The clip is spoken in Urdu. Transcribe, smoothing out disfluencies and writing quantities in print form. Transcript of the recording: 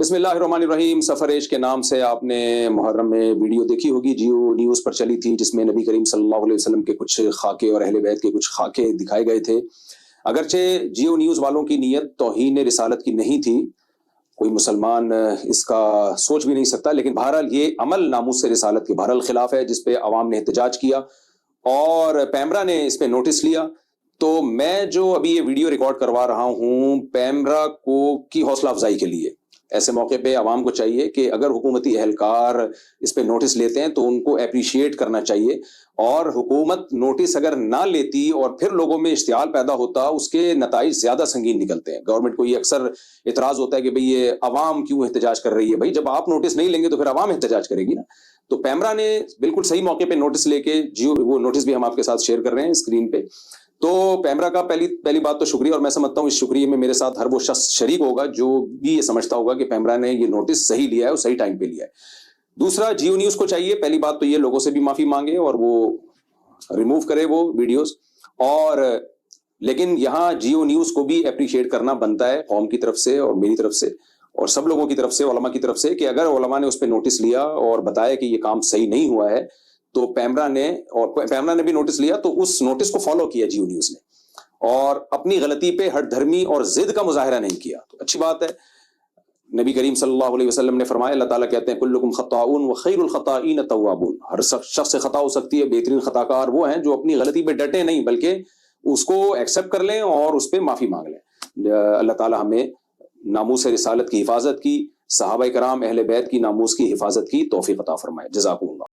بسم اللہ الرحمن الرحیم۔ سفر عشق کے نام سے آپ نے محرم میں ویڈیو دیکھی ہوگی، جیو نیوز پر چلی تھی، جس میں نبی کریم صلی اللہ علیہ وسلم کے کچھ خاکے اور اہل بیت کے کچھ خاکے دکھائے گئے تھے۔ اگرچہ جیو نیوز والوں کی نیت توہین رسالت کی نہیں تھی، کوئی مسلمان اس کا سوچ بھی نہیں سکتا، لیکن بہرحال یہ عمل ناموس رسالت کے بہرحال خلاف ہے، جس پہ عوام نے احتجاج کیا اور پیمرا نے اس پہ نوٹس لیا۔ تو میں جو ابھی یہ ویڈیو ریکارڈ کروا رہا ہوں پیمرا کی حوصلہ افزائی کے لیے، ایسے موقع پہ عوام کو چاہیے کہ اگر حکومتی اہلکار اس پہ نوٹس لیتے ہیں تو ان کو اپریشیٹ کرنا چاہیے، اور حکومت نوٹس اگر نہ لیتی اور پھر لوگوں میں اشتعال پیدا ہوتا، اس کے نتائج زیادہ سنگین نکلتے ہیں۔ گورنمنٹ کو یہ اکثر اعتراض ہوتا ہے کہ بھئی یہ عوام کیوں احتجاج کر رہی ہے؟ بھئی جب آپ نوٹس نہیں لیں گے تو پھر عوام احتجاج کرے گی نا۔ تو پیمرا نے بالکل صحیح موقع پہ نوٹس لے کے وہ نوٹس بھی ہم آپ کے ساتھ شیئر کر رہے ہیں اسکرین پہ۔ تو پیمرا کا پہلی بات تو شکریہ، اور میں سمجھتا ہوں اس شکریہ میں میرے ساتھ ہر وہ شخص شریک ہوگا جو بھی یہ سمجھتا ہوگا کہ پیمرا نے یہ نوٹس صحیح لیا ہے اور صحیح ٹائم پہ لیا ہے۔ دوسرا، جیو نیوز کو چاہیے پہلی بات تو یہ لوگوں سے بھی معافی مانگے اور وہ ریموو کرے وہ ویڈیوز، اور لیکن یہاں جیو نیوز کو بھی اپریشیٹ کرنا بنتا ہے قوم کی طرف سے اور میری طرف سے اور سب لوگوں کی طرف سے، علماء کی طرف سے، کہ اگر علماء نے اس پہ نوٹس لیا اور بتایا کہ یہ کام صحیح نہیں ہوا ہے تو پیمرا نے بھی نوٹس لیا، تو اس نوٹس کو فالو کیا جیو نیوز نے اور اپنی غلطی پہ ہٹ دھرمی اور ضد کا مظاہرہ نہیں کیا، تو اچھی بات ہے۔ نبی کریم صلی اللہ علیہ وسلم نے فرمایا، اللہ تعالیٰ کہتے ہیں کلکم خطاؤن وخیر الخطائین التوابون، ہر شخص سے خطا ہو سکتی ہے، بہترین خطا کار وہ ہیں جو اپنی غلطی پہ ڈٹے نہیں بلکہ اس کو ایکسیپٹ کر لیں اور اس پہ معافی مانگ لیں۔ اللہ تعالیٰ ہمیں ناموس رسالت کی حفاظت کی، صحابہ کرام اہل بیت کی ناموس کی حفاظت کی توفیق عطا فرمائے۔ جزاکم اللہ۔